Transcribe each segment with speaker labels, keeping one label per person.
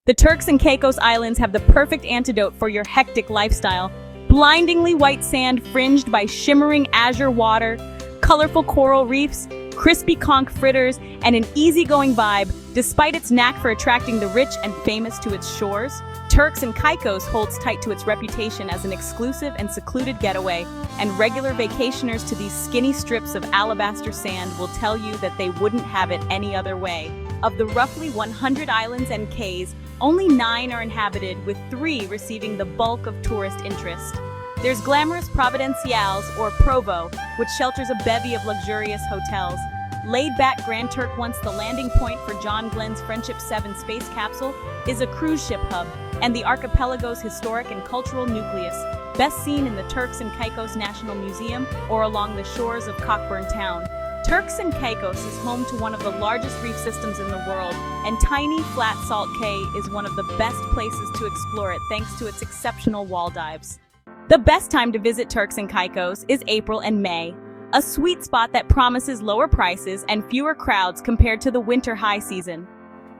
Speaker 1: The Turks and Caicos Islands have the perfect antidote for your hectic lifestyle. Blindingly white sand fringed by shimmering azure water, colorful coral reefs, crispy conch fritters, and an easygoing vibe. Despite its knack for attracting the rich and famous to its shores, Turks and Caicos holds tight to its reputation as an exclusive and secluded getaway, and regular vacationers to these skinny strips of alabaster sand will tell you that they wouldn't have it any other way. Of the roughly 100 islands and cays, only 9 are inhabited, with 3 receiving the bulk of tourist interest. There's glamorous Providenciales, or Provo, which shelters a bevy of luxurious hotels. Laid-back Grand Turk, once the landing point for John Glenn's Friendship 7 space capsule, is a cruise ship hub, and the archipelago's historic and cultural nucleus, best seen in the Turks and Caicos National Museum or along the shores of Cockburn Town. Turks and Caicos is home to one of the largest reef systems in the world, and tiny, flat Salt Cay is one of the best places to explore it thanks to its exceptional wall dives. The best time to visit Turks and Caicos is April and May, a sweet spot that promises lower prices and fewer crowds compared to the winter high season.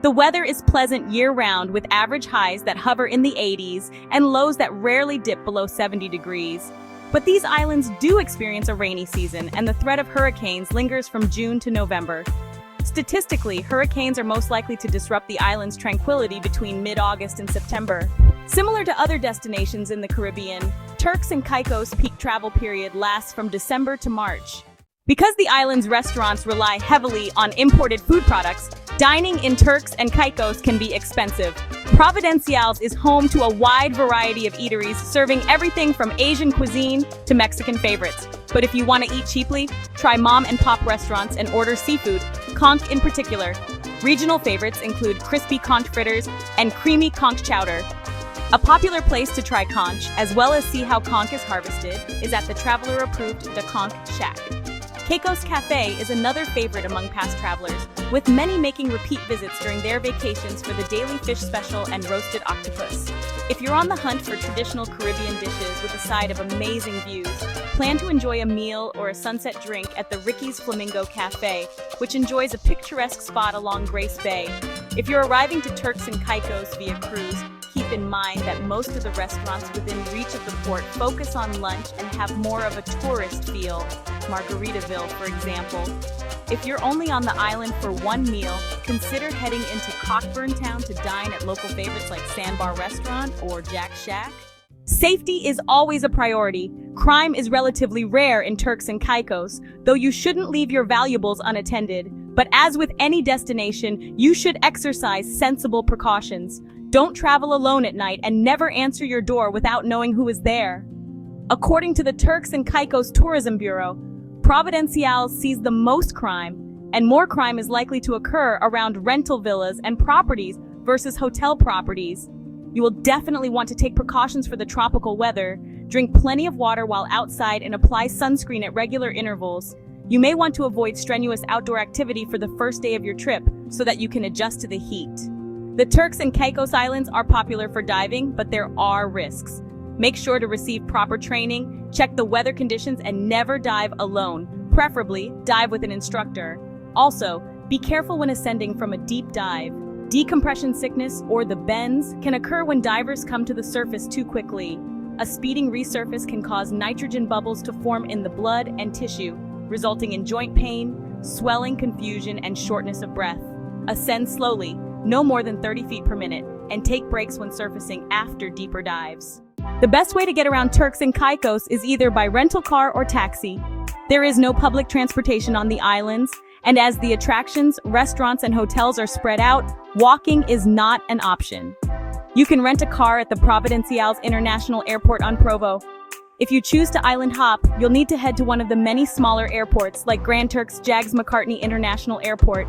Speaker 1: The weather is pleasant year-round, with average highs that hover in the 80s and lows that rarely dip below 70 degrees. But these islands do experience a rainy season, and the threat of hurricanes lingers from June to November. Statistically, hurricanes are most likely to disrupt the island's tranquility between mid-August and September. Similar to other destinations in the Caribbean, Turks and Caicos' peak travel period lasts from December to March. Because the island's restaurants rely heavily on imported food products, dining in Turks and Caicos can be expensive. Providenciales is home to a wide variety of eateries, serving everything from Asian cuisine to Mexican favorites. But if you want to eat cheaply, try mom-and-pop restaurants and order seafood, conch in particular. Regional favorites include crispy conch fritters and creamy conch chowder. A popular place to try conch, as well as see how conch is harvested, is at the traveler-approved The Conch Shack. Caicos Cafe is another favorite among past travelers, with many making repeat visits during their vacations for the daily fish special and roasted octopus. If you're on the hunt for traditional Caribbean dishes with a side of amazing views, plan to enjoy a meal or a sunset drink at the Ricky's Flamingo Cafe, which enjoys a picturesque spot along Grace Bay. If you're arriving to Turks and Caicos via cruise, keep in mind that most of the restaurants within reach of the port focus on lunch and have more of a tourist feel. Margaritaville, for example. If you're only on the island for one meal, consider heading into Cockburn Town to dine at local favorites like Sandbar Restaurant or Jack Shack. Safety is always a priority. Crime is relatively rare in Turks and Caicos, though you shouldn't leave your valuables unattended. But as with any destination, you should exercise sensible precautions. Don't travel alone at night and never answer your door without knowing who is there. According to the Turks and Caicos Tourism Bureau, Providenciales sees the most crime, and more crime is likely to occur around rental villas and properties versus hotel properties. You will definitely want to take precautions for the tropical weather, drink plenty of water while outside, and apply sunscreen at regular intervals. You may want to avoid strenuous outdoor activity for the first day of your trip so that you can adjust to the heat. The Turks and Caicos Islands are popular for diving, but there are risks. Make sure to receive proper training, check the weather conditions, and never dive alone. Preferably, dive with an instructor. Also, be careful when ascending from a deep dive. Decompression sickness, or the bends, can occur when divers come to the surface too quickly. A speeding resurface can cause nitrogen bubbles to form in the blood and tissue, resulting in joint pain, swelling, confusion, and shortness of breath. Ascend slowly, no more than 30 feet per minute, and take breaks when surfacing after deeper dives. The best way to get around Turks and Caicos is either by rental car or taxi. There is no public transportation on the islands, and as the attractions, restaurants, and hotels are spread out, walking is not an option. You can rent a car at the Providenciales International Airport on Provo. If you choose to island hop, you'll need to head to one of the many smaller airports like Grand Turk's Jags McCartney International Airport.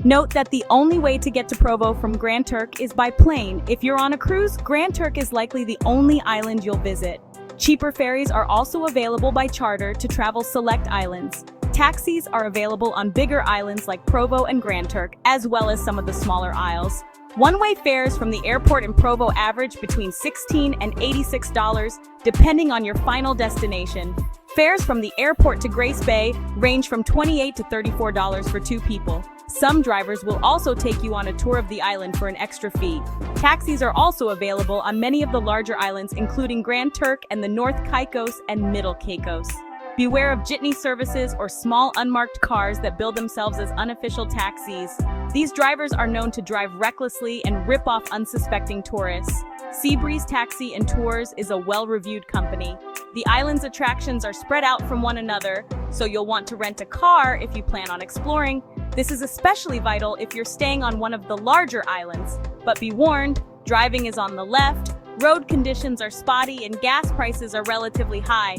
Speaker 1: Note that the only way to get to Provo from Grand Turk is by plane. If you're on a cruise, Grand Turk is likely the only island you'll visit. Cheaper ferries are also available by charter to travel select islands. Taxis are available on bigger islands like Provo and Grand Turk, as well as some of the smaller isles. One-way fares from the airport in Provo average between $16 and $86, depending on your final destination. Fares from the airport to Grace Bay range from $28 to $34 for 2 people. Some drivers will also take you on a tour of the island for an extra fee. Taxis are also available on many of the larger islands, including Grand Turk and the North Caicos and Middle Caicos. Beware of jitney services or small unmarked cars that bill themselves as unofficial taxis. These drivers are known to drive recklessly and rip off unsuspecting tourists. Seabreeze Taxi and Tours is a well-reviewed company. The island's attractions are spread out from one another, so you'll want to rent a car if you plan on exploring. This is especially vital if you're staying on one of the larger islands. But be warned, driving is on the left, road conditions are spotty, and gas prices are relatively high.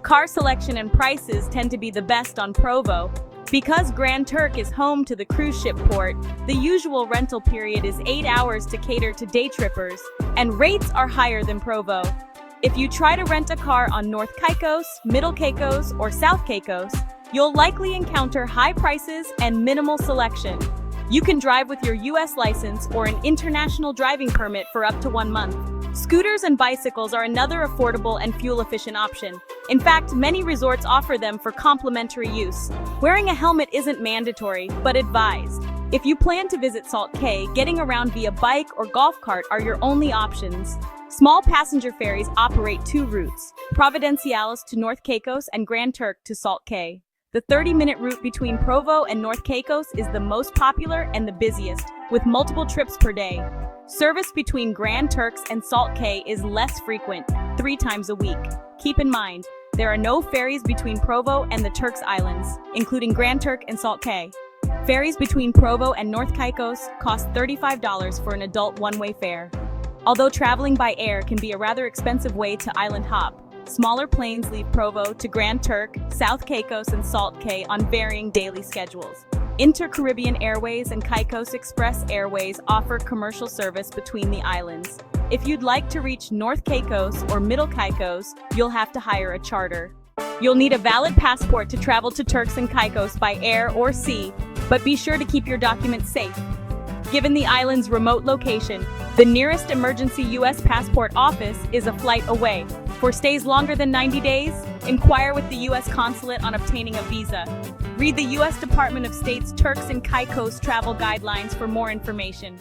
Speaker 1: Car selection and prices tend to be the best on Provo. Because Grand Turk is home to the cruise ship port, the usual rental period is 8 hours to cater to day trippers, and rates are higher than Provo. If you try to rent a car on North Caicos, Middle Caicos, or South Caicos, you'll likely encounter high prices and minimal selection. You can drive with your U.S. license or an international driving permit for up to 1 month. Scooters and bicycles are another affordable and fuel-efficient option. In fact, many resorts offer them for complimentary use. Wearing a helmet isn't mandatory, but advised. If you plan to visit Salt Cay, getting around via bike or golf cart are your only options. Small passenger ferries operate 2 routes, Providenciales to North Caicos and Grand Turk to Salt Cay. The 30-minute route between Provo and North Caicos is the most popular and the busiest, with multiple trips per day. Service between Grand Turks and Salt Cay is less frequent, 3 times a week. Keep in mind, there are no ferries between Provo and the Turks Islands, including Grand Turk and Salt Cay. Ferries between Provo and North Caicos cost $35 for an adult one-way fare. Although traveling by air can be a rather expensive way to island hop, smaller planes leave Provo to Grand Turk, South Caicos, and Salt Cay on varying daily schedules. Inter-Caribbean Airways and Caicos Express Airways offer commercial service between the islands. If you'd like to reach North Caicos or Middle Caicos, you'll have to hire a charter. You'll need a valid passport to travel to Turks and Caicos by air or sea, but be sure to keep your documents safe. Given the island's remote location, the nearest emergency U.S. passport office is a flight away. For stays longer than 90 days, inquire with the U.S. consulate on obtaining a visa. Read the U.S. Department of State's Turks and Caicos travel guidelines for more information.